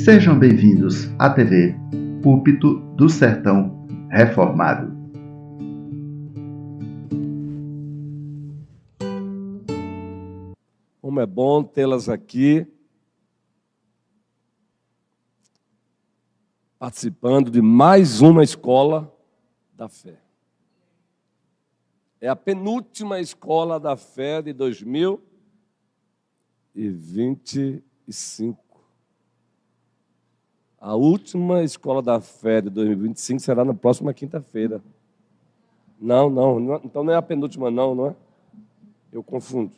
Sejam bem-vindos à TV Púlpito do Sertão Reformado. Como é bom tê-las aqui, participando de mais uma escola da fé. É a penúltima escola da fé de 2025. A última escola da fé de 2025 será na próxima quinta-feira. Não, então não é a penúltima não é? Eu confundo.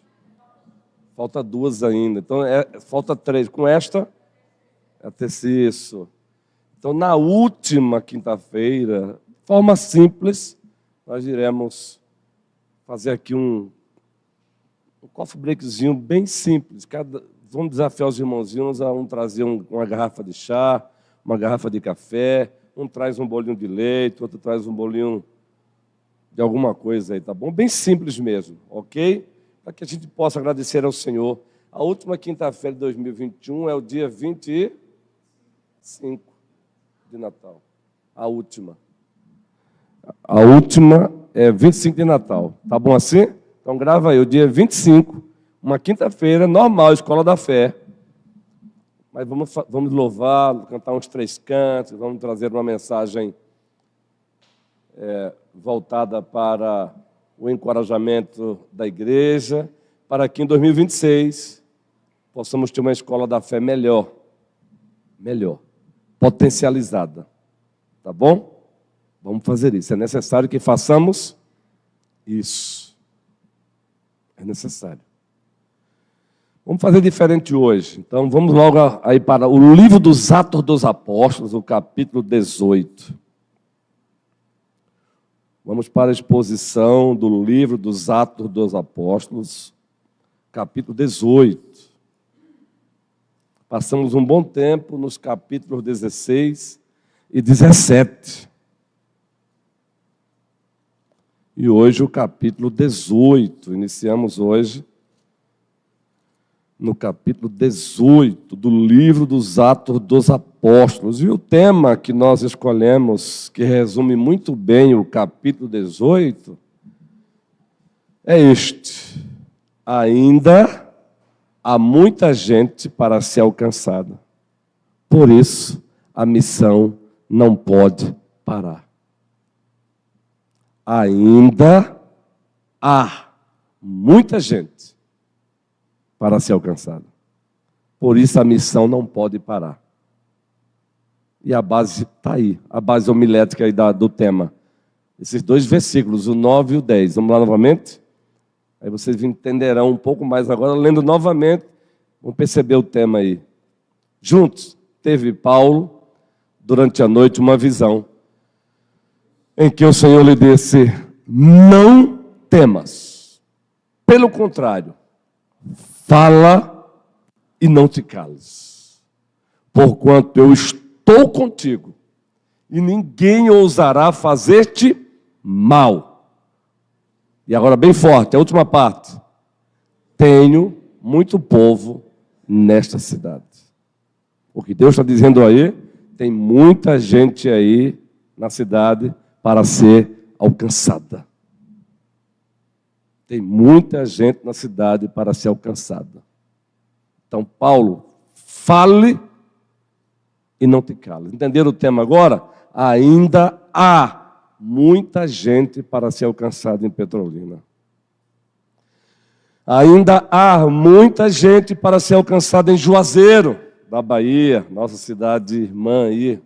Falta duas ainda, então falta três. Com esta, é a terceira. Isso. Então, na última quinta-feira, de forma simples, nós iremos fazer aqui um coffee breakzinho bem simples. Vamos desafiar os irmãozinhos a trazer uma garrafa de chá, uma garrafa de café, um traz um bolinho de leite, outro traz um bolinho de alguma coisa aí, tá bom? Bem simples mesmo, ok? Para que a gente possa agradecer ao Senhor. A última quinta-feira de 2021 é o dia 25 de Natal. A última é 25 de Natal. Tá bom assim? Então grava aí, o dia 25, uma quinta-feira, normal, Escola da Fé. Mas vamos louvar, cantar uns 3 cantos, vamos trazer uma mensagem voltada para o encorajamento da igreja, para que em 2026 possamos ter uma escola da fé melhor, potencializada. Tá bom? Vamos fazer isso. É necessário que façamos isso. É necessário. Vamos fazer diferente hoje. Então, vamos logo aí para o livro dos Atos dos Apóstolos, o capítulo 18. Vamos para a exposição do livro dos Atos dos Apóstolos, capítulo 18. Passamos um bom tempo nos capítulos 16 e 17. E hoje o capítulo 18. Iniciamos hoje no capítulo 18 do livro dos Atos dos Apóstolos. E o tema que nós escolhemos, que resume muito bem o capítulo 18, é este: ainda há muita gente para ser alcançada. Por isso, a missão não pode parar. Ainda há muita gente para ser alcançada. Por isso, a missão não pode parar. E a base está aí, a base homilética aí do tema. Esses 2 versículos, o 9 e o 10. Vamos lá novamente? Aí vocês entenderão um pouco mais agora, lendo novamente, vão perceber o tema aí. Juntos, teve Paulo, durante a noite, uma visão, em que o Senhor lhe disse: não temas. Pelo contrário, fala e não te cales, porquanto eu estou contigo, e ninguém ousará fazer-te mal. E agora bem forte, a última parte. Tenho muito povo nesta cidade. O que Deus está dizendo aí, tem muita gente aí na cidade para ser alcançada. Tem muita gente na cidade para ser alcançada. Então, Paulo, fale e não te cale. Entenderam o tema agora? Ainda há muita gente para ser alcançada em Petrolina. Ainda há muita gente para ser alcançada em Juazeiro, da Bahia, nossa cidade irmã aí.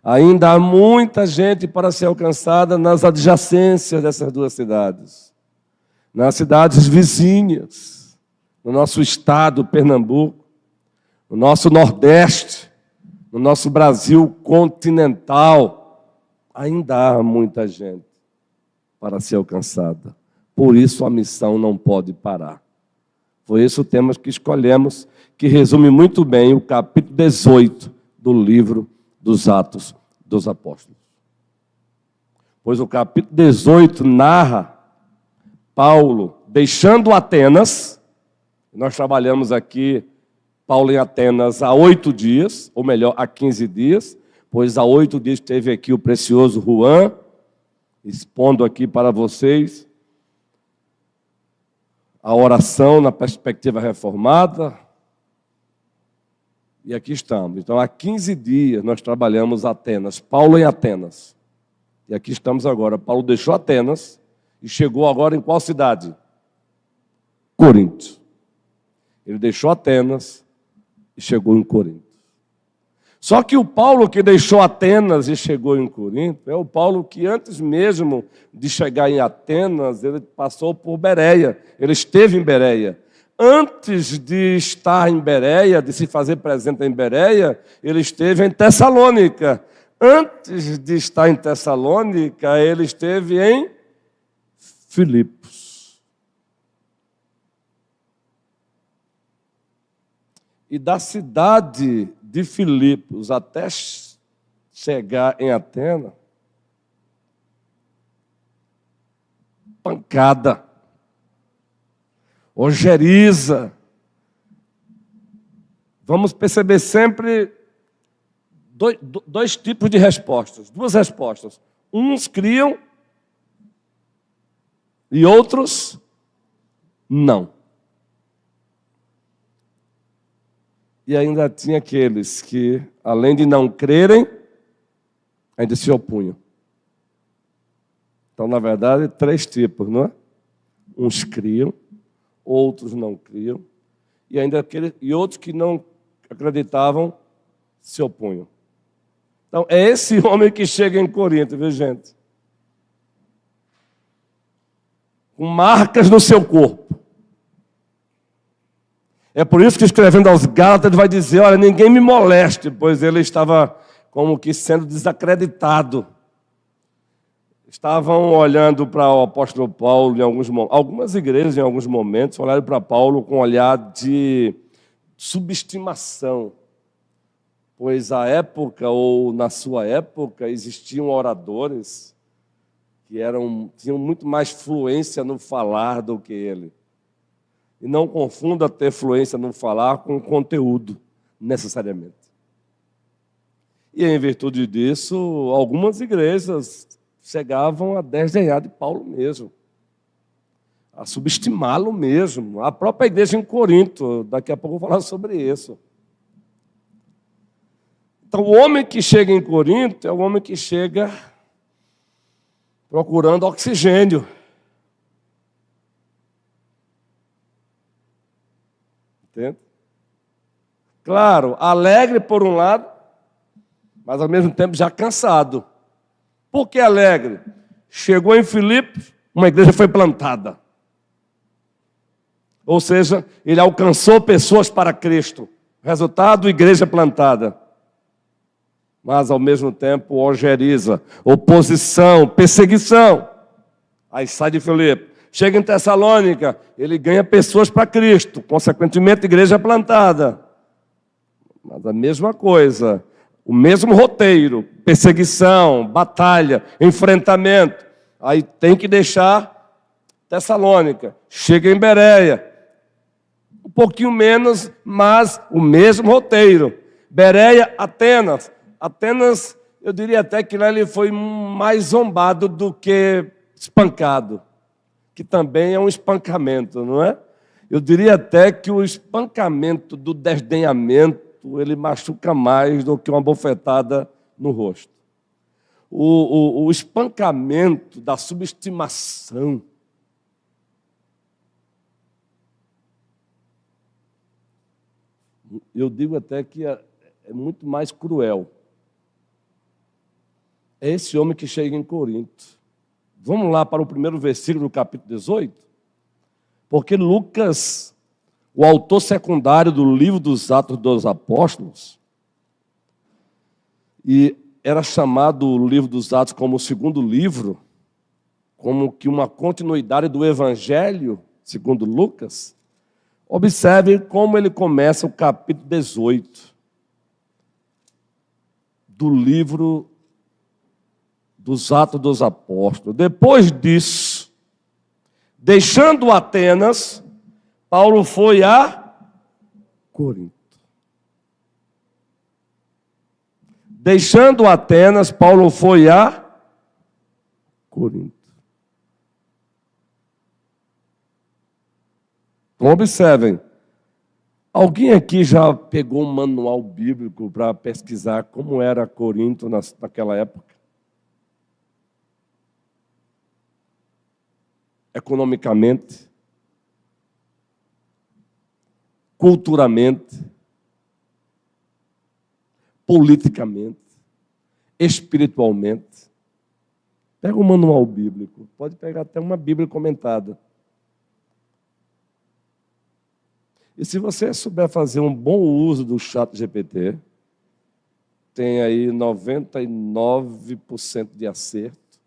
Ainda há muita gente para ser alcançada nas adjacências dessas 2 cidades. Nas cidades vizinhas, no nosso estado, Pernambuco, no nosso Nordeste, no nosso Brasil continental, ainda há muita gente para ser alcançada. Por isso a missão não pode parar. Foi esse o tema que escolhemos, que resume muito bem o capítulo 18 do livro dos Atos dos Apóstolos. Pois o capítulo 18 narra Paulo deixando Atenas. Nós trabalhamos aqui Paulo em Atenas há 8 dias, ou melhor, há 15 dias, pois há 8 dias esteve aqui o precioso Juan, expondo aqui para vocês a oração na perspectiva reformada. E aqui estamos. Então, há 15 dias nós trabalhamos Atenas, Paulo em Atenas. E aqui estamos agora. Paulo deixou Atenas e chegou agora em qual cidade? Corinto. Ele deixou Atenas e chegou em Corinto. Só que o Paulo que deixou Atenas e chegou em Corinto é o Paulo que antes mesmo de chegar em Atenas, ele passou por Bereia, ele esteve em Bereia. Antes de estar em Bereia, de se fazer presente em Bereia, ele esteve em Tessalônica. Antes de estar em Tessalônica, ele esteve em Filipos. E da cidade de Filipos até chegar em Atenas, pancada, ojeriza. Vamos perceber sempre dois tipos de respostas, duas respostas. Uns criam e outros não. E ainda tinha aqueles que, além de não crerem, ainda se opunham. Então, na verdade, 3 tipos, não é? Uns criam, outros não criam, e outros que não acreditavam se opunham. Então, é esse homem que chega em Corinto, viu, gente? Com marcas no seu corpo. É por isso que, escrevendo aos Gálatas, ele vai dizer, olha, ninguém me moleste, pois ele estava como que sendo desacreditado. Estavam olhando para o apóstolo Paulo, algumas igrejas, em alguns momentos, olharam para Paulo com um olhar de subestimação, pois à época, ou na sua época, existiam oradores que tinham muito mais fluência no falar do que ele. E não confunda ter fluência no falar com conteúdo, necessariamente. E em virtude disso, algumas igrejas chegavam a desdenhar de Paulo mesmo, a subestimá-lo mesmo. A própria igreja em Corinto, daqui a pouco eu vou falar sobre isso. Então, o homem que chega em Corinto é o homem que chega procurando oxigênio. Entende? Claro, alegre por um lado, mas ao mesmo tempo já cansado. Por que alegre? Chegou em Filipos, uma igreja foi plantada. Ou seja, ele alcançou pessoas para Cristo. Resultado, igreja plantada. Mas ao mesmo tempo ojeriza, oposição, perseguição. Aí sai de Filipos. Chega em Tessalônica, ele ganha pessoas para Cristo, consequentemente, igreja plantada. Mas a mesma coisa, o mesmo roteiro, perseguição, batalha, enfrentamento. Aí tem que deixar Tessalônica, chega em Bereia, um pouquinho menos, mas o mesmo roteiro. Bereia, Atenas. Atenas, eu diria até que lá ele foi mais zombado do que espancado, que também é um espancamento, não é? Eu diria até que o espancamento do desdenhamento, ele machuca mais do que uma bofetada no rosto. O espancamento da subestimação, eu digo até que é muito mais cruel. É esse homem que chega em Corinto. Vamos lá para o primeiro versículo do capítulo 18? Porque Lucas, o autor secundário do livro dos Atos dos Apóstolos, e era chamado o livro dos Atos como o segundo livro, como que uma continuidade do Evangelho, segundo Lucas. Observe como ele começa o capítulo 18 do livro dos Atos dos Apóstolos. Depois disso, deixando Atenas, Paulo foi a Corinto. Deixando Atenas, Paulo foi a Corinto. Então, observem. Alguém aqui já pegou um manual bíblico para pesquisar como era Corinto naquela época? Economicamente, culturalmente, politicamente, espiritualmente. Pega um manual bíblico, pode pegar até uma Bíblia comentada. E se você souber fazer um bom uso do ChatGPT, tem aí 99% de acerto.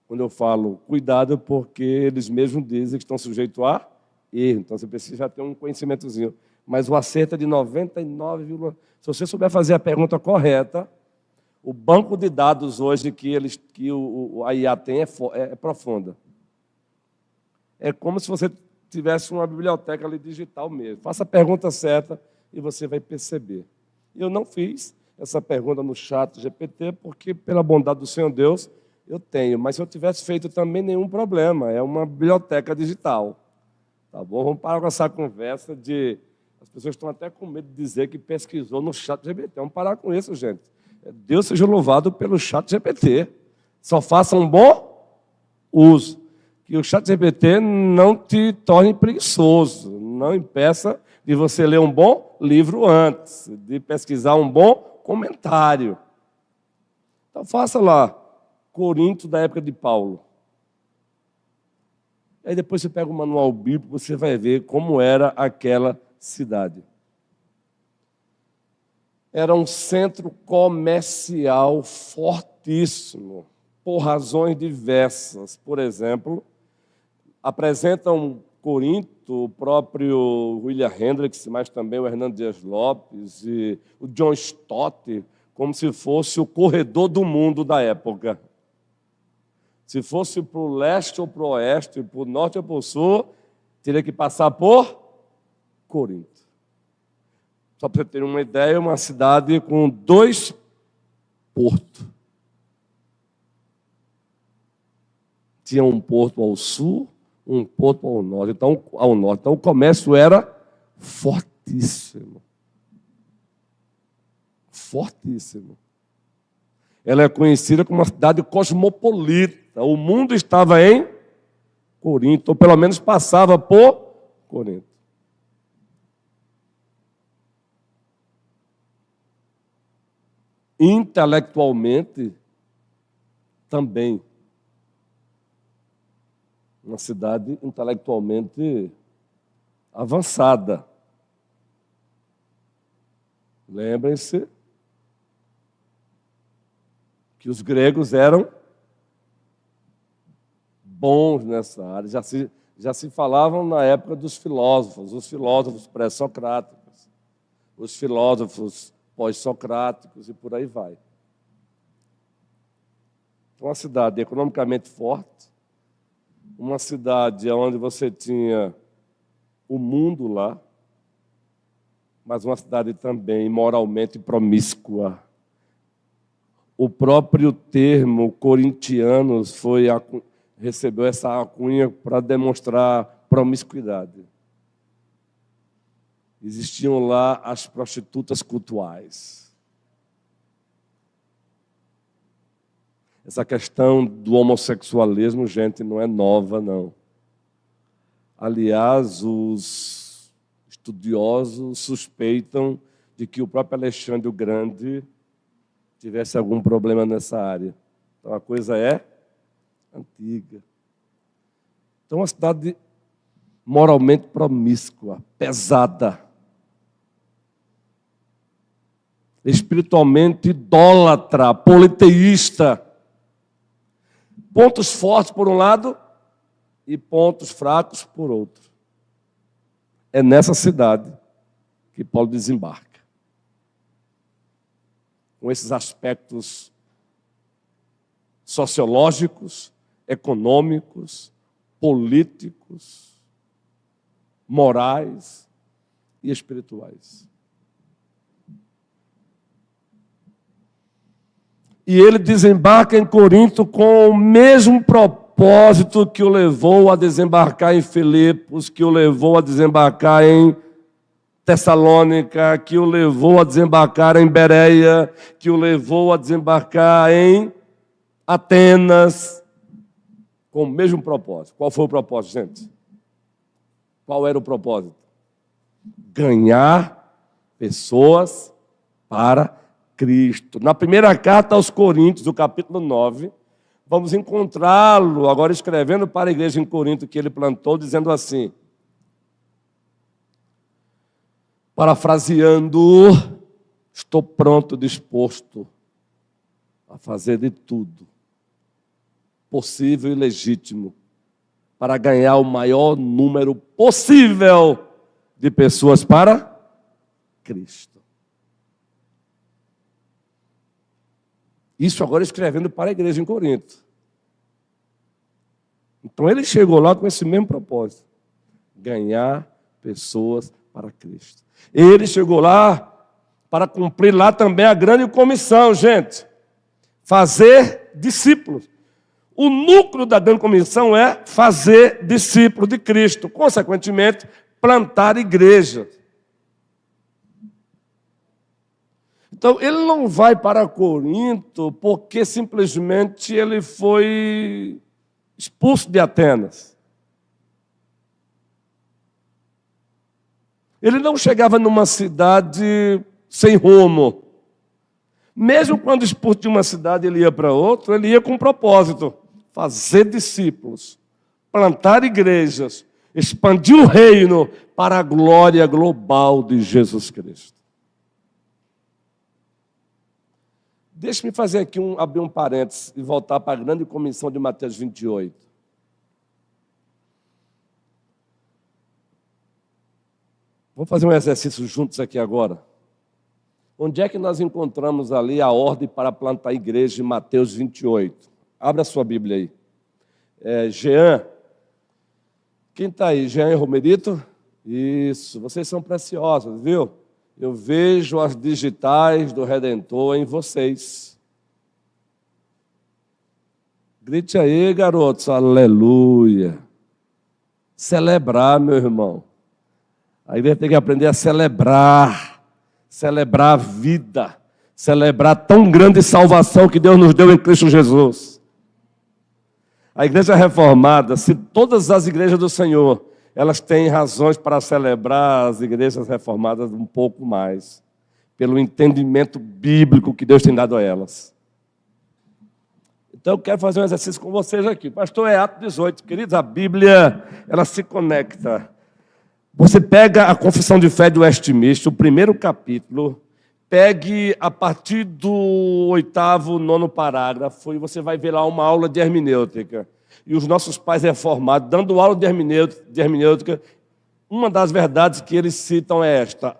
Quando eu falo cuidado, porque eles mesmos dizem que estão sujeitos a erro. Então você precisa já ter um conhecimentozinho. Mas o acerto é de 99, se você souber fazer a pergunta correta, o banco de dados hoje que a IA tem é profunda. É como se você tivesse uma biblioteca ali digital mesmo. Faça a pergunta certa e você vai perceber. Eu não fiz essa pergunta no ChatGPT porque, pela bondade do Senhor Deus, eu tenho. Mas se eu tivesse feito também, nenhum problema. É uma biblioteca digital. Tá bom? Vamos parar com essa conversa de... As pessoas estão até com medo de dizer que pesquisou no ChatGPT. Vamos parar com isso, gente. Deus seja louvado pelo ChatGPT. Só faça um bom uso. Que o ChatGPT não te torne preguiçoso, não impeça de você ler um bom livro antes, de pesquisar um bom comentário. Então faça lá, Corinto da época de Paulo. Aí depois você pega o manual bíblico, você vai ver como era aquela cidade. Era um centro comercial fortíssimo, por razões diversas. Por exemplo, apresentam Corinto, o próprio William Hendricks, mas também o Hernando Dias Lopes e o John Stott, como se fosse o corredor do mundo da época. Se fosse para o leste ou para o oeste, para o norte ou para o sul, teria que passar por Corinto. Só para você ter uma ideia, uma cidade com 2 portos. Tinha um porto ao sul, um porto ao norte. Então, o comércio era fortíssimo. Fortíssimo. Ela é conhecida como uma cidade cosmopolita. O mundo estava em Corinto, ou pelo menos passava por Corinto. Intelectualmente, também. Uma cidade intelectualmente avançada. Lembrem-se que os gregos eram bons nessa área. Já se falavam na época dos filósofos, os filósofos pré-socráticos, os filósofos pós-socráticos e por aí vai. Uma cidade economicamente forte, uma cidade onde você tinha o mundo lá, mas uma cidade também moralmente promíscua. O próprio termo corintianos recebeu essa alcunha para demonstrar promiscuidade. Existiam lá as prostitutas cultuais. Essa questão do homossexualismo, gente, não é nova, não. Aliás, os estudiosos suspeitam de que o próprio Alexandre o Grande tivesse algum problema nessa área. Então, a coisa é antiga. Então, uma cidade moralmente promíscua, pesada. Espiritualmente idólatra, politeísta. Pontos fortes por um lado e pontos fracos por outro. É nessa cidade que Paulo desembarca. Com esses aspectos sociológicos, econômicos, políticos, morais e espirituais. E ele desembarca em Corinto com o mesmo propósito que o levou a desembarcar em Filipos, que o levou a desembarcar em Tessalônica, que o levou a desembarcar em Bereia, que o levou a desembarcar em Atenas, com o mesmo propósito. Qual foi o propósito, gente? Qual era o propósito? Ganhar pessoas para Cristo. Na primeira carta aos Coríntios, do capítulo 9, vamos encontrá-lo agora escrevendo para a igreja em Corinto que ele plantou, dizendo assim, parafraseando, estou pronto, disposto a fazer de tudo possível e legítimo para ganhar o maior número possível de pessoas para Cristo. Isso agora escrevendo para a igreja em Corinto. Então ele chegou lá com esse mesmo propósito: ganhar pessoas para Cristo. Ele chegou lá para cumprir lá também a grande comissão, gente. Fazer discípulos. O núcleo da grande comissão é fazer discípulos de Cristo. Consequentemente, plantar igrejas. Então, ele não vai para Corinto porque simplesmente ele foi expulso de Atenas. Ele não chegava numa cidade sem rumo. Mesmo quando expulso de uma cidade, ele ia para outra, ele ia com um propósito: fazer discípulos, plantar igrejas, expandir o reino para a glória global de Jesus Cristo. Deixe-me fazer aqui abrir um parênteses e voltar para a grande comissão de Mateus 28. Vamos fazer um exercício juntos aqui agora. Onde é que nós encontramos ali a ordem para plantar a igreja em Mateus 28? Abra a sua Bíblia aí. Jean. Quem está aí? Jean e Romerito? Isso, vocês são preciosos, viu? Eu vejo as digitais do Redentor em vocês. Grite aí, garotos, aleluia. Celebrar, meu irmão. A igreja tem que aprender a celebrar a vida, celebrar a tão grande salvação que Deus nos deu em Cristo Jesus. A igreja reformada, se todas as igrejas do Senhor, elas têm razões para celebrar as igrejas reformadas um pouco mais, pelo entendimento bíblico que Deus tem dado a elas. Então eu quero fazer um exercício com vocês aqui. Pastor, é Atos 18. Queridos, a Bíblia, ela se conecta. Você pega a Confissão de Fé de Westminster, o primeiro capítulo, pegue a partir do 8º, 9º parágrafo, e você vai ver lá uma aula de hermenêutica. E os nossos pais reformados, dando aula de hermenêutica, uma das verdades que eles citam é esta: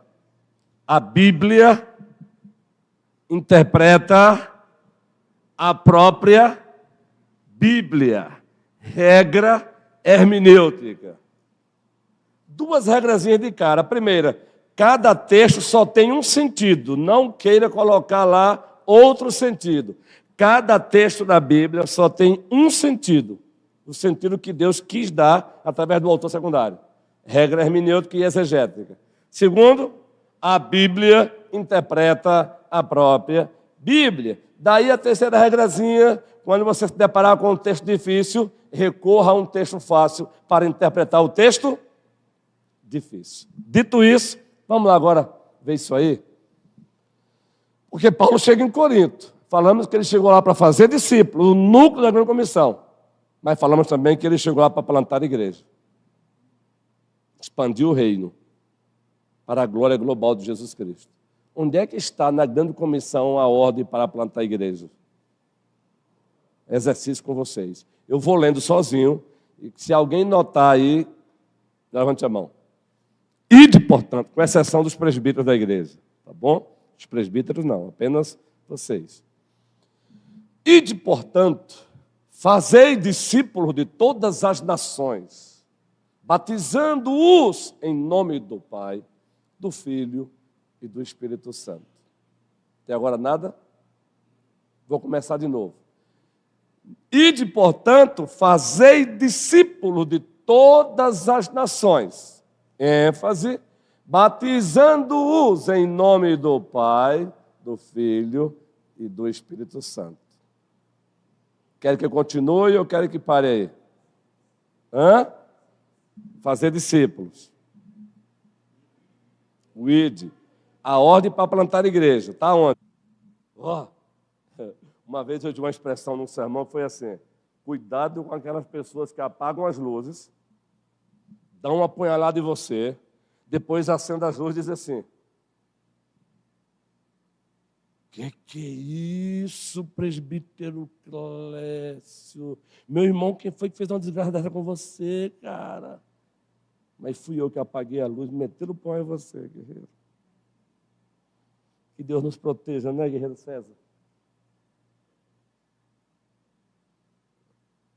a Bíblia interpreta a própria Bíblia. Regra hermenêutica. Duas regrazinhas de cara. A primeira, cada texto só tem um sentido. Não queira colocar lá outro sentido. Cada texto da Bíblia só tem um sentido. O sentido que Deus quis dar através do autor secundário. Regra hermenêutica e exegética. Segundo, a Bíblia interpreta a própria Bíblia. Daí a terceira regrazinha, quando você se deparar com um texto difícil, recorra a um texto fácil para interpretar o texto difícil. Dito isso, vamos lá agora ver isso aí. Porque Paulo chega em Corinto. Falamos que ele chegou lá para fazer discípulos, o núcleo da grande comissão. Mas falamos também que ele chegou lá para plantar a igreja. Expandir o reino para a glória global de Jesus Cristo. Onde é que está na grande comissão a ordem para plantar a igreja? Exercício com vocês. Eu vou lendo sozinho, e se alguém notar aí, levante a mão. Ide, portanto, com exceção dos presbíteros da igreja, tá bom? Os presbíteros não, apenas vocês. Ide, portanto, fazei discípulos de todas as nações, batizando-os em nome do Pai, do Filho e do Espírito Santo. Até agora nada? Vou começar de novo. Ide, portanto, fazei discípulos de todas as nações. ênfase, batizando-os em nome do Pai, do Filho e do Espírito Santo. Quer que eu continue ou quer que pare aí? Fazer discípulos. O id. A ordem para plantar igreja. Está onde? Uma vez eu tive uma expressão num sermão, foi assim: cuidado com aquelas pessoas que apagam as luzes, dão uma apunhalada em você, depois acendem as luzes e dizem assim: que é isso, presbítero Clécio? Meu irmão, quem foi que fez uma desgraça dessa com você, cara? Mas fui eu que apaguei a luz, metendo o pão em você, guerreiro. Que Deus nos proteja, né, guerreiro César?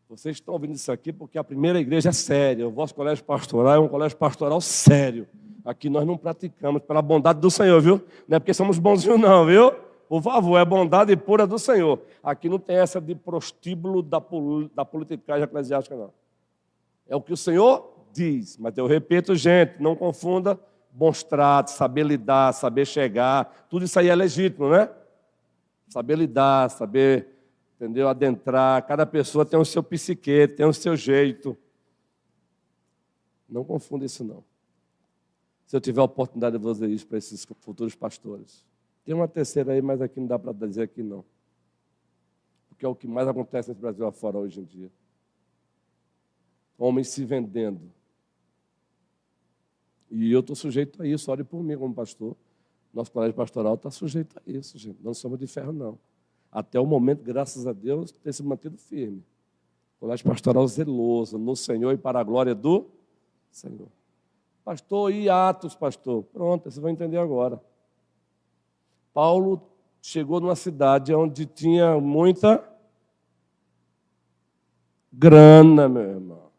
Vocês estão ouvindo isso aqui porque a primeira igreja é séria. O vosso colégio pastoral é um colégio pastoral sério. Aqui nós não praticamos pela bondade do Senhor, viu? Não é porque somos bonzinhos não, viu? Por favor, é bondade pura do Senhor. Aqui não tem essa de prostíbulo da politicagem eclesiástica, não. É o que o Senhor diz. Mas eu repito, gente, não confunda bons tratos, saber lidar, saber chegar. Tudo isso aí é legítimo, né? Saber lidar, saber, entendeu? Adentrar. Cada pessoa tem o seu psique, tem o seu jeito. Não confunda isso, não. Se eu tiver a oportunidade de fazer isso para esses futuros pastores. Tem uma terceira aí, mas aqui não dá para dizer aqui não. Porque é o que mais acontece nesse Brasil afora hoje em dia. Homens se vendendo. E eu estou sujeito a isso, ore por mim como pastor. Nosso colégio pastoral está sujeito a isso, gente. Não somos de ferro, não. Até o momento, graças a Deus, tem se mantido firme. Colégio pastoral zeloso no Senhor e para a glória do Senhor. Pastor, e Atos, pastor? Pronto, vocês vão entender agora. Paulo chegou numa cidade onde tinha muita grana, meu irmão.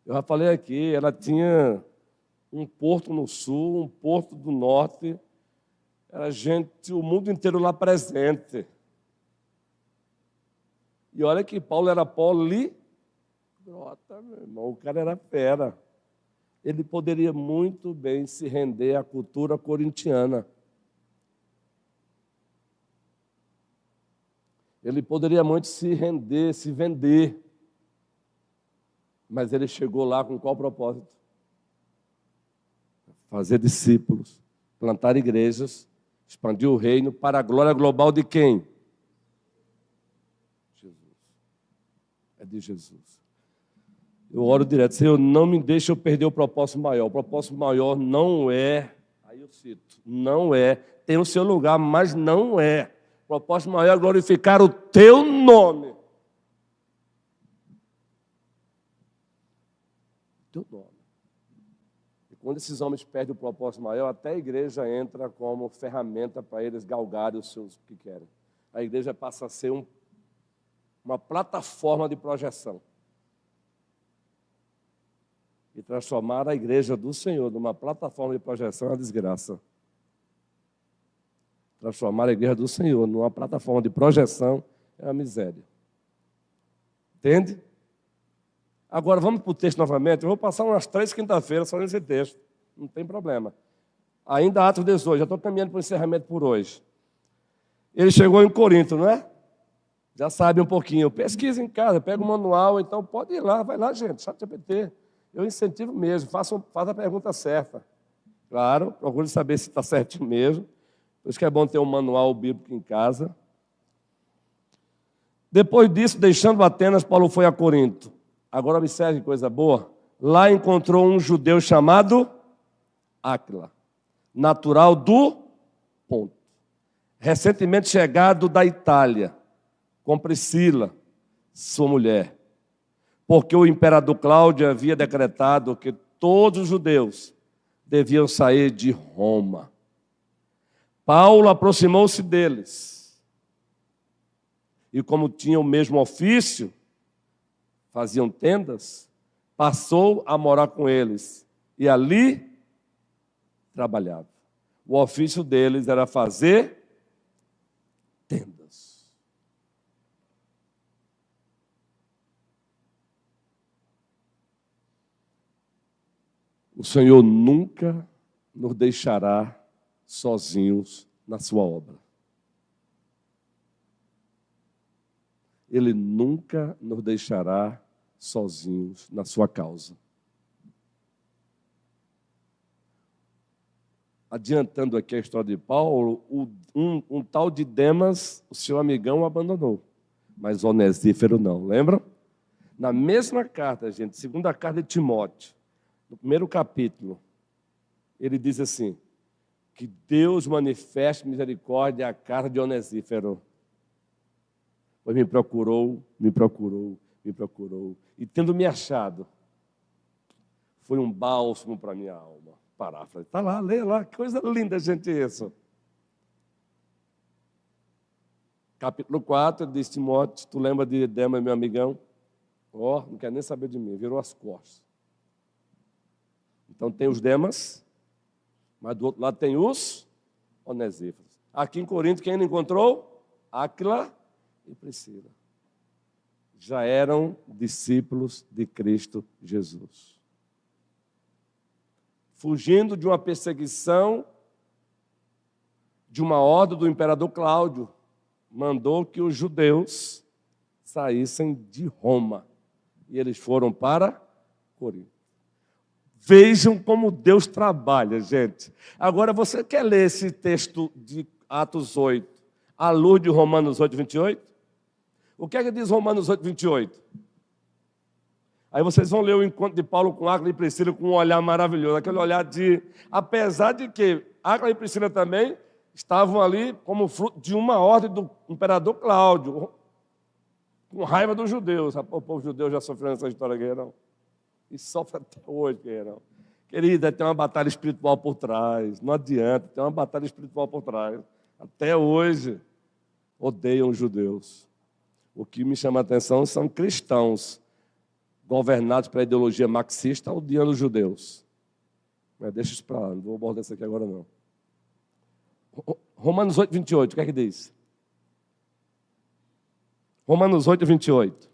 Eu já falei aqui, ela tinha um porto no sul, um porto do norte. Era gente, o mundo inteiro lá presente. E olha que Paulo era poliglota, meu irmão. O cara era fera. Ele poderia muito bem se render à cultura corintiana. Ele poderia muito se render, se vender. Mas ele chegou lá com qual propósito? Fazer discípulos, plantar igrejas, expandir o reino para a glória global de quem? Jesus. É de Jesus. Eu oro direto: Senhor, não me deixe eu perder o propósito maior. O propósito maior não é, aí eu cito, não é, tem o seu lugar, mas não é. O propósito maior é glorificar o teu nome. O teu nome. E quando esses homens perdem o propósito maior, até a igreja entra como ferramenta para eles galgarem os seus que querem. A igreja passa a ser uma plataforma de projeção. E transformar a igreja do Senhor numa plataforma de projeção é uma desgraça. Transformar a igreja do Senhor numa plataforma de projeção é uma miséria. Entende? Agora, vamos para o texto novamente. Eu vou passar umas 3 quinta-feiras só nesse texto. Não tem problema. Ainda Atos 18. Já estou caminhando para o encerramento por hoje. Ele chegou em Corinto, não é? Já sabe um pouquinho. Pesquisa em casa, pega o manual. Então, pode ir lá. Vai lá, gente. ChatGPT. Eu incentivo mesmo. Faça a pergunta certa. Claro, procure saber se está certinho mesmo. Por isso que é bom ter um manual bíblico em casa. Depois disso, deixando Atenas, Paulo foi a Corinto. Agora observe que coisa boa. Lá encontrou um judeu chamado Áquila, natural do Ponto, recentemente chegado da Itália, com Priscila, sua mulher, porque o imperador Cláudio havia decretado que todos os judeus deviam sair de Roma. Paulo aproximou-se deles. E como tinham o mesmo ofício, faziam tendas, passou a morar com eles. E ali trabalhava. O ofício deles era fazer tendas. O Senhor nunca nos deixará sozinhos na sua obra. Ele nunca nos deixará sozinhos na sua causa. Adiantando aqui a história de Paulo, um tal de Demas, o seu amigão, abandonou. Mas Onesífero não, lembram? Na mesma carta, gente, segunda carta de Timóteo, no primeiro capítulo, ele diz assim, que Deus manifeste misericórdia à casa de Onesífero. Pois me procurou, e tendo me achado, foi um bálsamo para a minha alma. Paráfrase. Está lá, lê lá, que coisa linda, gente, isso. Capítulo 4, diz Timóteo, tu lembra de Demas, meu amigão? Não quer nem saber de mim, virou as costas. Então tem os Demas, mas do outro lado tem os Onesíferos. Aqui em Corinto, quem não encontrou? Áquila e Priscila. Já eram discípulos de Cristo Jesus. Fugindo de uma perseguição, de uma ordem do imperador Cláudio, mandou que os judeus saíssem de Roma. E eles foram para Corinto. Vejam como Deus trabalha, gente. Agora, você quer ler esse texto de Atos 8, à luz de Romanos 8, 28? O que é que diz Romanos 8, 28? Aí vocês vão ler o encontro de Paulo com Áquila e Priscila com um olhar maravilhoso. Aquele olhar de... Apesar de que Áquila e Priscila também estavam ali como fruto de uma ordem do imperador Cláudio, com raiva dos judeus. O povo judeu já sofreu nessa história, guerreirão. E sofre até hoje, guerreirão. Querida, tem uma batalha espiritual por trás. Não adianta, tem uma batalha espiritual por trás. Até hoje, odeiam os judeus. O que me chama a atenção são cristãos governados pela ideologia marxista, odiando os judeus. Mas deixa isso para lá, não vou abordar isso aqui agora não. Romanos 8, 28, o que é que diz? Romanos 8, 28.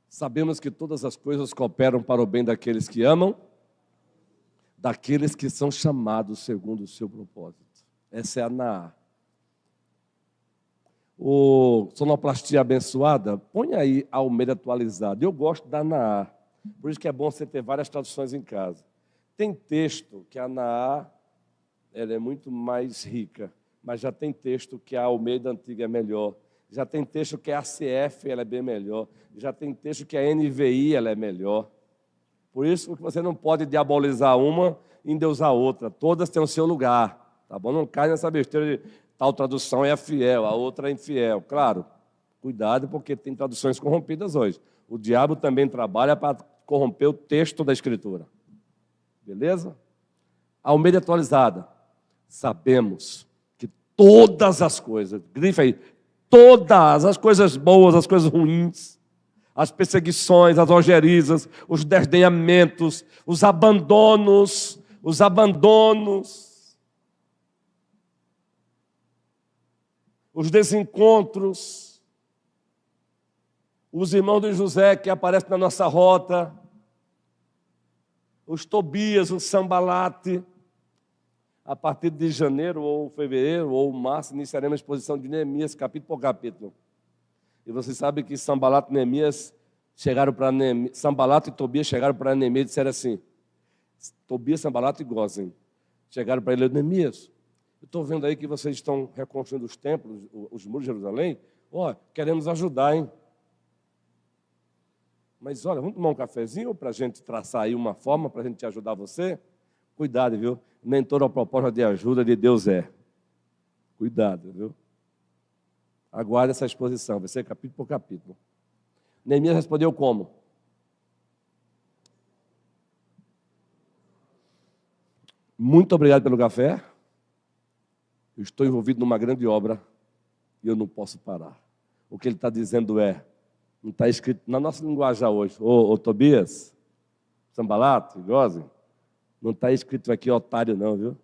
Sabemos que todas as coisas cooperam para o bem daqueles que amam, daqueles que são chamados segundo o seu propósito. Essa é a Naá. O Sonoplastia Abençoada, põe aí a Almeida atualizada. Eu gosto da Naá, por isso que é bom você ter várias traduções em casa. Tem texto que a Naá ela é muito mais rica, mas já tem texto que a Almeida Antiga é melhor. Já tem texto que a ACF ela é bem melhor. Já tem texto que a NVI ela é melhor. Por isso que você não pode diabolizar uma e endeusar outra. Todas têm o seu lugar. Tá bom? Não cai nessa besteira de tal tradução é fiel, a outra é infiel. Claro, cuidado porque tem traduções corrompidas hoje. O diabo também trabalha para corromper o texto da Escritura. Beleza? Almeida atualizada. Sabemos que todas as coisas, grifa aí, todas as coisas boas, as coisas ruins, as perseguições, as algerizas, os desdenhamentos, os abandonos, os desencontros, os irmãos de José que aparecem na nossa rota, os Tobias, o Sambalate. A partir de janeiro, ou fevereiro, ou março, iniciaremos a exposição de Neemias, capítulo por capítulo. E você sabe que Sambalate e Neemias chegaram para Neemias, Sambalate e Tobias chegaram para Neemias e disseram assim, Tobias, Sambalate e Gósen, chegaram para ele, Neemias, eu estou vendo aí que vocês estão reconstruindo os templos, os muros de Jerusalém, queremos ajudar, hein? Mas olha, vamos tomar um cafezinho para a gente traçar aí uma forma para a gente ajudar você? Cuidado, viu? Nem toda a proposta de ajuda de Deus é. Cuidado, viu? Aguarde essa exposição, vai ser capítulo por capítulo. Neemias respondeu como? Muito obrigado pelo café. Eu estou envolvido numa grande obra e eu não posso parar. O que ele está dizendo não está escrito na nossa linguagem hoje. Ô Tobias, Sambalate, Gósen, não está escrito aqui otário não, viu?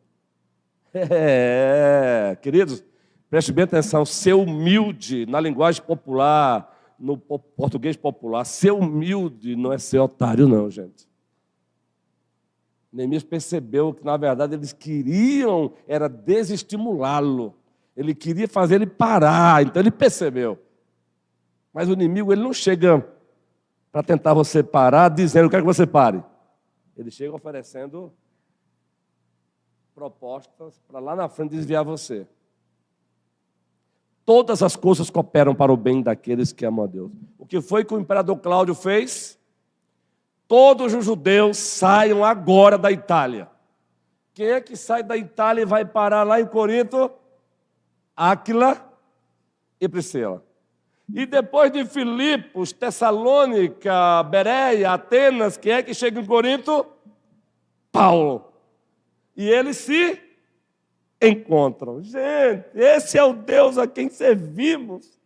Queridos, Preste bem atenção, ser humilde, na linguagem popular, no português popular, ser humilde não é ser otário, não, gente. Neemias percebeu que, na verdade, eles queriam era desestimulá-lo. Ele queria fazer ele parar, então ele percebeu. Mas o inimigo, ele não chega para tentar você parar, dizendo, eu quero que você pare. Ele chega oferecendo propostas para lá na frente desviar você. Todas as coisas cooperam para o bem daqueles que amam a Deus. O que foi que o imperador Cláudio fez? Todos os judeus saiam agora da Itália. Quem é que sai da Itália e vai parar lá em Corinto? Áquila e Priscila. E depois de Filipos, Tessalônica, Bereia, Atenas, quem é que chega em Corinto? Paulo. E eles se encontram. Gente, esse é o Deus a quem servimos.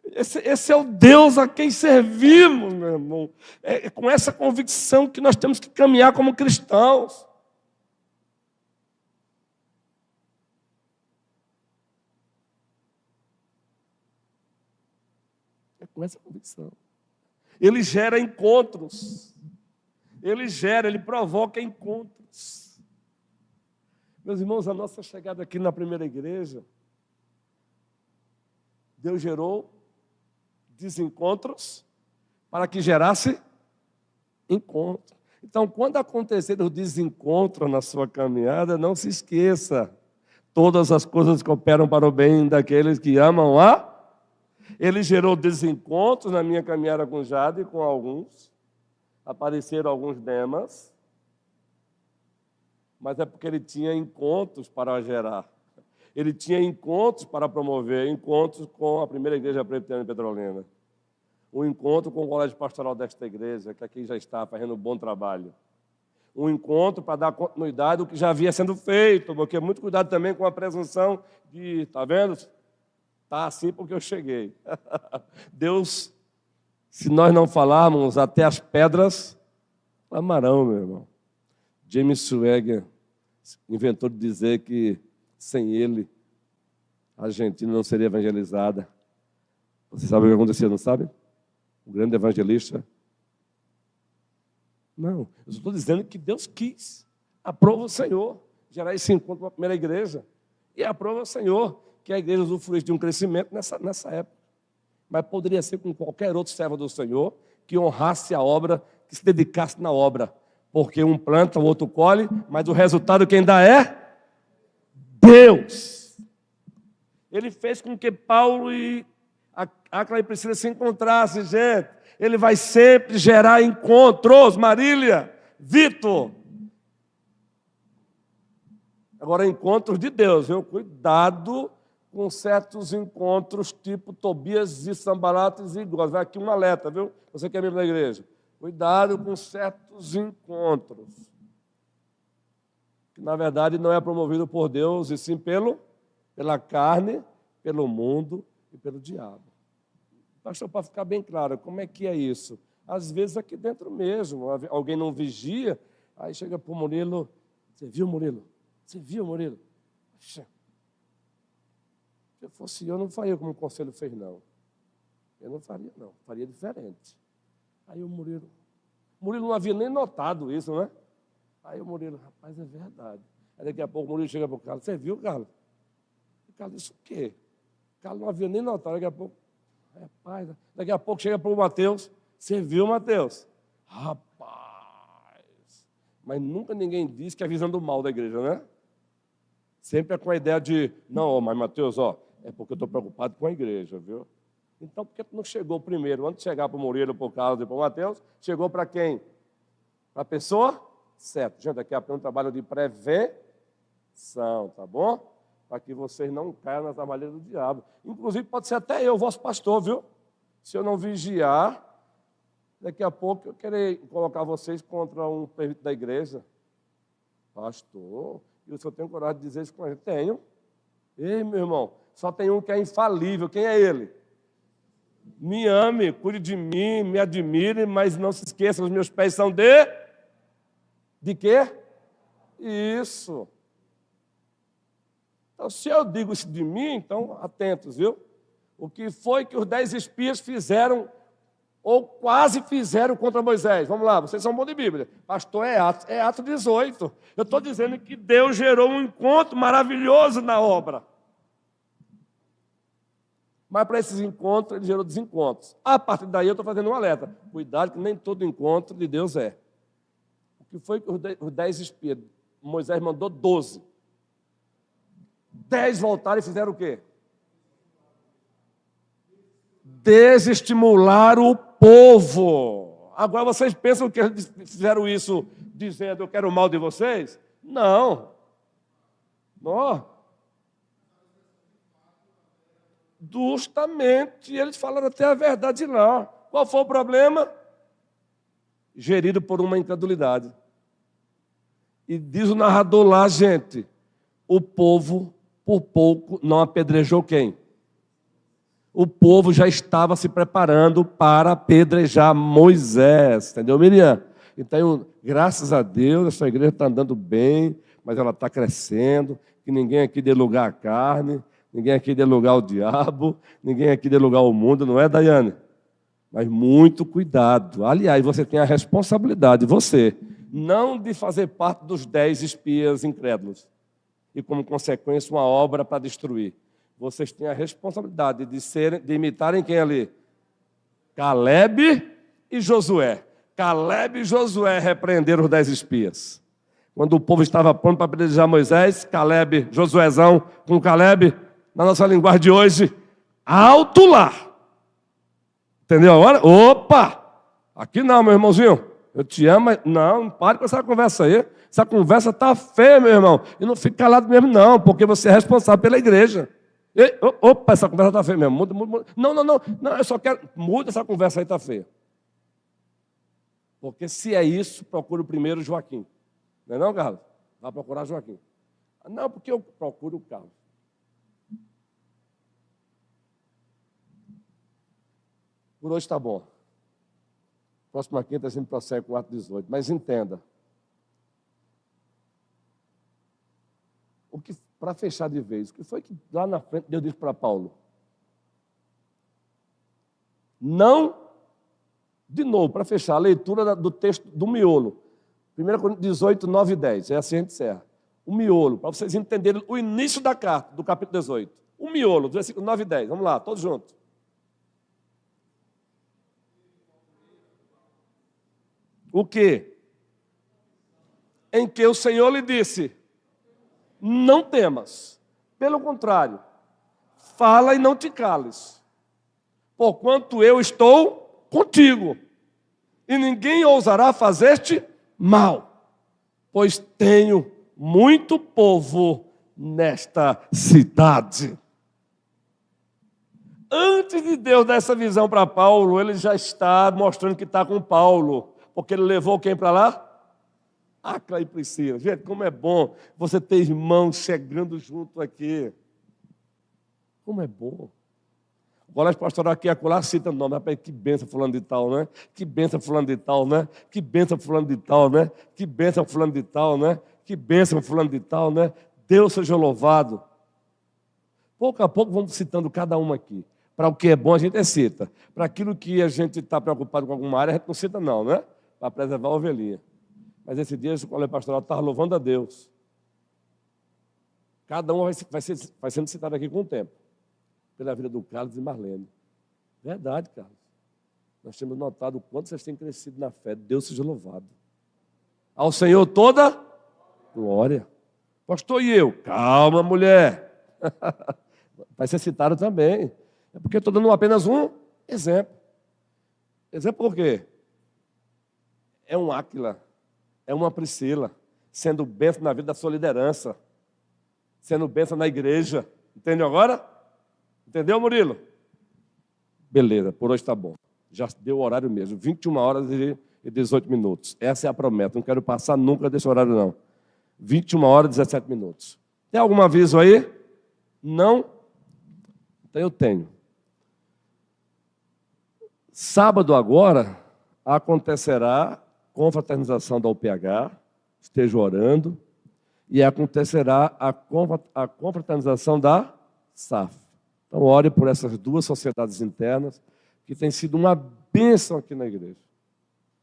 Esse é o Deus a quem servimos, meu irmão. É com essa convicção que nós temos que caminhar como cristãos. É com essa convicção. Ele gera encontros. Ele provoca encontros. Meus irmãos, a nossa chegada aqui na primeira igreja, Deus gerou desencontros para que gerasse encontro. Então, quando acontecer o desencontro na sua caminhada, não se esqueça, todas as coisas cooperam para o bem daqueles que amam a. Ele gerou desencontros na minha caminhada com Jade e com alguns, apareceram alguns Demas, mas é porque ele tinha encontros para gerar. Ele tinha encontros para promover, encontros com a primeira igreja presbiteriana de Petrolina. Um encontro com o colégio pastoral desta igreja, que aqui já está fazendo um bom trabalho. Um encontro para dar continuidade ao que já havia sendo feito, porque muito cuidado também com a presunção de, está vendo? Está assim porque eu cheguei. Deus, se nós não falarmos, até as pedras clamarão, meu irmão. James Swagger inventou de dizer que sem ele a Argentina não seria evangelizada. Você sabe o que aconteceu, não sabe? O grande evangelista. Não, eu estou dizendo que Deus quis. Aprova o Senhor gerar esse encontro com a primeira igreja. E aprova o Senhor que a igreja usufruísse de um crescimento nessa época. Mas poderia ser com qualquer outro servo do Senhor que honrasse a obra, que se dedicasse na obra. Porque um planta, o outro colhe, mas o resultado quem dá é Deus. Ele fez com que Paulo e Áquila e Priscila se encontrassem, gente. Ele vai sempre gerar encontros, Marília, Vitor. Agora, encontros de Deus, viu? Cuidado com certos encontros, tipo Tobias e Sanbalates e Góis. Vai aqui um alerta, viu? Você que é membro da igreja. Cuidado com certos encontros, que na verdade não é promovido por Deus, e sim pela carne, pelo mundo e pelo diabo. Pastor, para ficar bem claro, como é que é isso? Às vezes aqui dentro mesmo, alguém não vigia, aí chega para o Murilo, você viu, Murilo? Você viu, Murilo? Se eu fosse eu, não faria como o conselho fez, não. Eu não faria, não. Faria diferente. Aí o Murilo não havia nem notado isso, né? Aí o Murilo, rapaz, é verdade. Aí daqui a pouco o Murilo chega para o Carlos, você viu, Carlos? O Carlos, isso o quê? O Carlos não havia nem notado, daqui a pouco, rapaz, daqui a pouco chega para o Mateus, você viu, Mateus? Rapaz, mas nunca ninguém disse que é visando o mal da igreja, né? Sempre é com a ideia de, não, mas Mateus, é porque eu estou preocupado com a igreja, viu? Então, por que não chegou primeiro? Antes de chegar para o Murilo, para o Carlos e para o Mateus, chegou para quem? Para a pessoa? Certo. Gente, aqui é um trabalho de prevenção, tá bom? Para que vocês não caiam nas armadilhas do diabo. Inclusive, pode ser até eu, vosso pastor, viu? Se eu não vigiar, daqui a pouco eu querer colocar vocês contra um presbítero da igreja. Pastor, e o senhor tem coragem de dizer isso com a gente? Tenho. Ei, meu irmão, só tem um que é infalível. Quem é ele? Me ame, cuide de mim, me admire, mas não se esqueça, os meus pés são de quê? Isso. Então, se eu digo isso de mim, então, atentos, viu? O que foi que os 10 espias fizeram, ou quase fizeram contra Moisés? Vamos lá, vocês são bons de Bíblia. Pastor, é Atos 18. Eu estou dizendo que Deus gerou um encontro maravilhoso na obra. Mas para esses encontros, ele gerou desencontros. A partir daí, eu estou fazendo um alerta. Cuidado que nem todo encontro de Deus é. O que foi que os 10 espias? Moisés mandou 12. 10 voltaram e fizeram o quê? Desestimular o povo. Agora vocês pensam que eles fizeram isso dizendo eu quero o mal de vocês? Não. Não. Justamente, eles falaram até a verdade lá. Qual foi o problema? Gerido por uma incredulidade. E diz o narrador lá, gente, o povo, por pouco, não apedrejou quem? O povo já estava se preparando para apedrejar Moisés. Entendeu, Miriam? Então, graças a Deus, essa igreja está andando bem, mas ela está crescendo, que ninguém aqui dê lugar à carne, ninguém aqui dê lugar ao diabo, ninguém aqui dê lugar ao mundo, não é, Daiane? Mas muito cuidado. Aliás, você tem a responsabilidade, você, não de fazer parte dos 10 espias incrédulos e, como consequência, uma obra para destruir. Vocês têm a responsabilidade de imitarem quem ali? Caleb e Josué. Caleb e Josué repreenderam os 10 espias. Quando o povo estava pronto para apedrejar Moisés, Caleb, Josuézão com Caleb, na nossa linguagem de hoje, alto lá. Entendeu agora? Opa! Aqui não, meu irmãozinho. Eu te amo, mas não pare com essa conversa aí. Essa conversa está feia, meu irmão. E não fique calado mesmo, não, porque você é responsável pela igreja. Opa, essa conversa está feia mesmo. Muda. Não, eu só quero. Muda essa conversa aí, está feia. Porque se é isso, procure o primeiro Joaquim. Não é não, Carlos? Vai procurar Joaquim. Não, porque eu procuro o Carlos. Por hoje está bom. Próxima quinta a gente prossegue com o ato 18. Mas entenda. Para fechar de vez, o que foi que lá na frente Deus disse para Paulo? Não, de novo, para fechar, a leitura do texto do miolo. 1 Coríntios 18, 9 e 10. É assim a gente encerra. O miolo, para vocês entenderem o início da carta, do capítulo 18. O miolo, do versículo 9 e 10. Vamos lá, todos juntos. O quê? Em que o Senhor lhe disse: não temas, pelo contrário, fala e não te cales, porquanto eu estou contigo, e ninguém ousará fazer-te mal, pois tenho muito povo nesta cidade. Antes de Deus dar essa visão para Paulo, ele já está mostrando que está com Paulo, porque ele levou quem para lá? Acla e Priscila. Gente, como é bom você ter irmãos chegando junto aqui. Como é bom. O colégio pastoral aqui e acolá cita o nome. Rapaz, que benção fulano de tal, né? Que benção fulano de tal, né? Que benção fulano de tal, né? Que benção fulano de tal, né? Que benção fulano de tal, né? Deus seja louvado. Pouco a pouco vamos citando cada uma aqui. Para o que é bom a gente cita. Para aquilo que a gente está preocupado com alguma área, a gente não cita não, né? Para preservar a ovelhinha. Mas esse dia o colégio pastoral estava louvando a Deus. Cada um vai sendo citado aqui com o tempo. Pela vida do Carlos e Marlene. Verdade, Carlos. Nós temos notado o quanto vocês têm crescido na fé. Deus seja louvado. Ao Senhor toda glória. Pastor, e eu? Calma, mulher. Vai ser citado também. É porque estou dando apenas um exemplo. Exemplo por quê? É um Áquila. É uma Priscila, sendo bênção na vida da sua liderança, sendo bênção na igreja. Entendeu agora? Entendeu, Murilo? Beleza, por hoje está bom. Já deu o horário mesmo, 21 horas e 18 minutos. Essa é a promessa, não quero passar nunca desse horário não. 21 horas e 17 minutos. Tem algum aviso aí? Não? Então eu tenho. Sábado agora acontecerá confraternização da UPH, esteja orando. e acontecerá a confraternização da SAF. Então, ore por essas duas sociedades internas, que tem sido uma bênção aqui na igreja.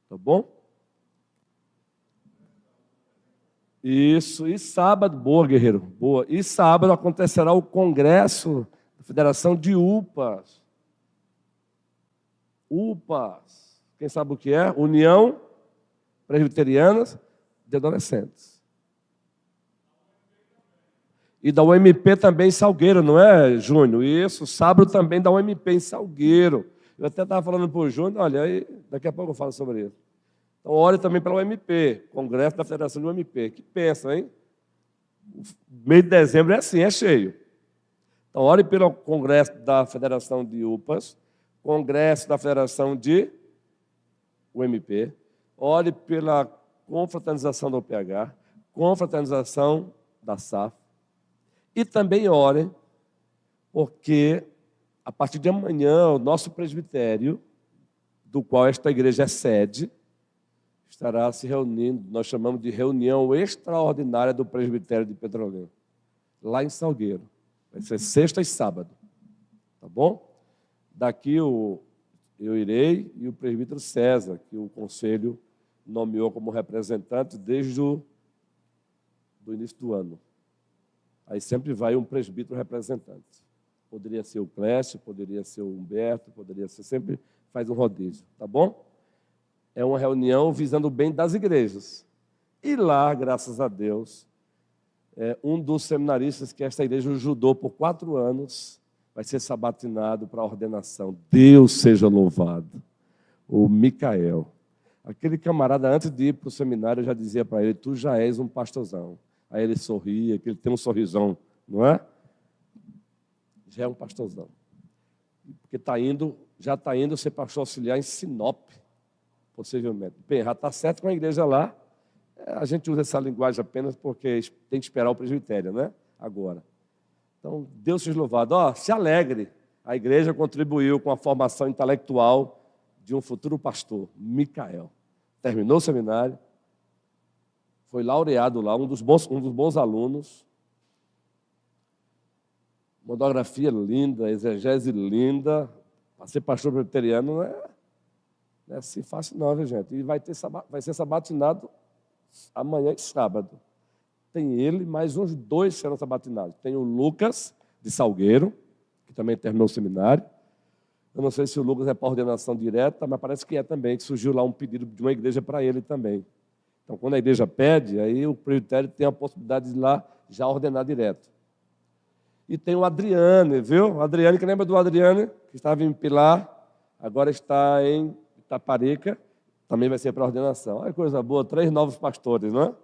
Tá bom? Isso. E sábado, boa, guerreiro, boa. E sábado acontecerá o congresso da Federação de UPAs. UPAs. Quem sabe o que é? União Presbiteriana de Adolescentes. E da UMP também em Salgueiro, não é, Júnior? Isso, sábado também da UMP em Salgueiro. Eu até estava falando para o Júnior, olha, aí, daqui a pouco eu falo sobre isso. Então, ore também pela UMP, Congresso da Federação de UMP. Que pensa, hein? O mês de dezembro é assim, é cheio. Então, ore pelo Congresso da Federação de UPAs, Congresso da Federação de UMP, ore pela confraternização da UPH, confraternização da SAF, e também ore, porque a partir de amanhã o nosso presbitério, do qual esta igreja é sede, estará se reunindo, nós chamamos de reunião extraordinária do presbitério de Petrolina, lá em Salgueiro. Vai ser sexta e sábado, tá bom? Daqui eu irei e o presbítero César, que o conselho nomeou como representante desde o início do ano. Aí sempre vai um presbítero representante. Poderia ser o Clécio, poderia ser o Humberto, poderia ser, sempre faz um rodízio, tá bom? É uma reunião visando o bem das igrejas. E lá, graças a Deus, um dos seminaristas que esta igreja ajudou por 4 anos vai ser sabatinado para a ordenação. Deus seja louvado. O Micael. Aquele camarada, antes de ir para o seminário, eu já dizia para ele, tu já és um pastorzão. Aí ele sorria, que ele tem um sorrisão, não é? Já é um pastorzão. Porque já está indo ser pastor auxiliar em Sinop, possivelmente. Bem, já está certo com a igreja lá. A gente usa essa linguagem apenas porque tem que esperar o presbitério, né? Agora. Então, Deus seja louvado. Se alegre. A igreja contribuiu com a formação intelectual de um futuro pastor, Micael. Terminou o seminário. Foi laureado lá, um dos bons alunos. Monografia linda, exegese linda. Para ser pastor presbiteriano não é assim fácil não, viu, gente? E vai ser sabatinado amanhã e sábado. Tem ele, mais uns 2 serão sabatinados. Tem o Lucas, de Salgueiro, que também terminou o seminário. Eu não sei se o Lucas é para ordenação direta, mas parece que é também, que surgiu lá um pedido de uma igreja para ele também. Então, quando a igreja pede, aí o presbitério tem a possibilidade de ir lá já ordenar direto. E tem o Adriane, viu? O Adriane, que lembra do Adriane, que estava em Pilar, agora está em Itaparica, também vai ser para ordenação. Olha que coisa boa, 3 novos pastores, não é?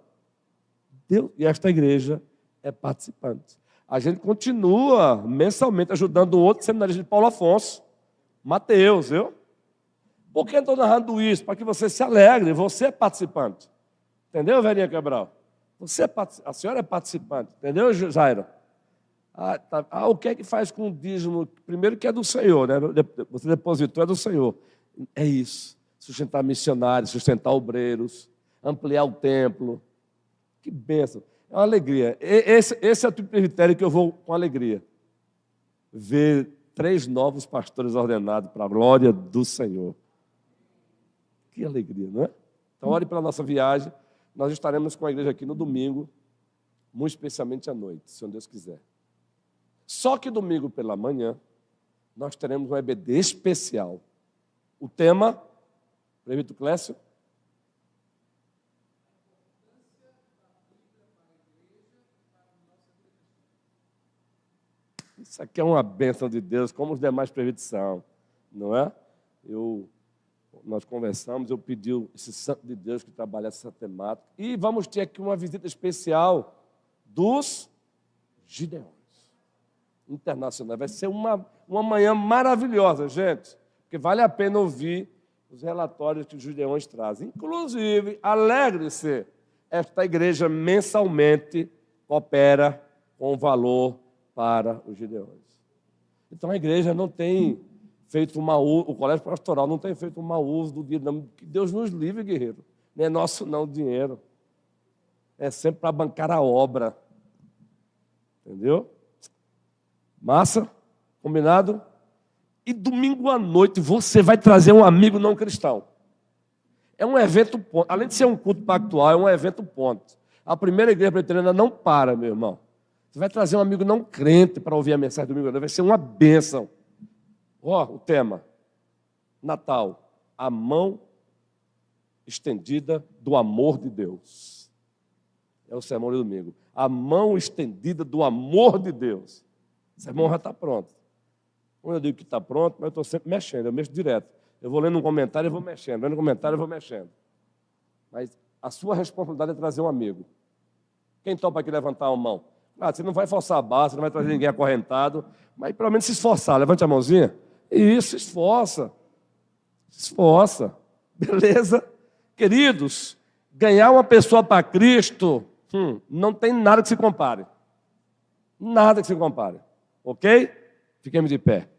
Deus, e esta igreja é participante. A gente continua mensalmente ajudando um outro seminarista de Paulo Afonso, Mateus, viu? Por que eu estou narrando isso? Para que você se alegre, você é participante. Entendeu, velhinha Cabral? A senhora é participante, entendeu, Jairo? O que é que faz com o dízimo? Primeiro que é do Senhor, né? Você depositou, é do Senhor. É isso. Sustentar missionários, sustentar obreiros, ampliar o templo. Que bênção. É uma alegria. Esse é o tipo de presbitério que eu vou com alegria. Ver 3 novos pastores ordenados para a glória do Senhor. Que alegria, não é? Então, ore pela nossa viagem. Nós estaremos com a igreja aqui no domingo, muito especialmente à noite, se Deus quiser. Só que domingo pela manhã, nós teremos um EBD especial. O tema, presbítero Clécio? Isso aqui é uma bênção de Deus, como os demais presbíteros são, não é? Nós conversamos, eu pedi esse santo de Deus que trabalha essa temática. E vamos ter aqui uma visita especial dos Gideões internacionais. Vai ser uma manhã maravilhosa, gente, porque vale a pena ouvir os relatórios que os Gideões trazem. Inclusive, alegre-se, esta igreja mensalmente coopera com valor para os Gideões. Então, a igreja não tem feito um mau uso, o colégio pastoral não tem feito um mau uso do dinheiro, não. Que Deus nos livre, guerreiro. Não é nosso, não, o dinheiro. é sempre para bancar a obra. Entendeu? Massa? Combinado? E domingo à noite você vai trazer um amigo não cristão. É um evento ponto. Além de ser um culto pactual, é um evento ponto. A primeira igreja presbiteriana não para, meu irmão. Você vai trazer um amigo não crente para ouvir a mensagem do domingo à noite. Vai ser uma bênção. Ó, o tema. Natal. A mão estendida do amor de Deus. É o sermão de domingo. A mão estendida do amor de Deus. O sermão já está pronto. Quando eu digo que está pronto, mas eu estou sempre mexendo, eu mexo direto. Eu vou lendo um comentário e vou mexendo, lendo um comentário e vou mexendo. Mas a sua responsabilidade é trazer um amigo. Quem topa aqui levantar a mão? Ah, você não vai forçar a barra, você não vai trazer ninguém acorrentado, mas pelo menos se esforçar. Levante a mãozinha. Isso, esforça. Esforça. Beleza? Queridos, ganhar uma pessoa para Cristo, não tem nada que se compare. Nada que se compare. Ok? Fiquemos de pé.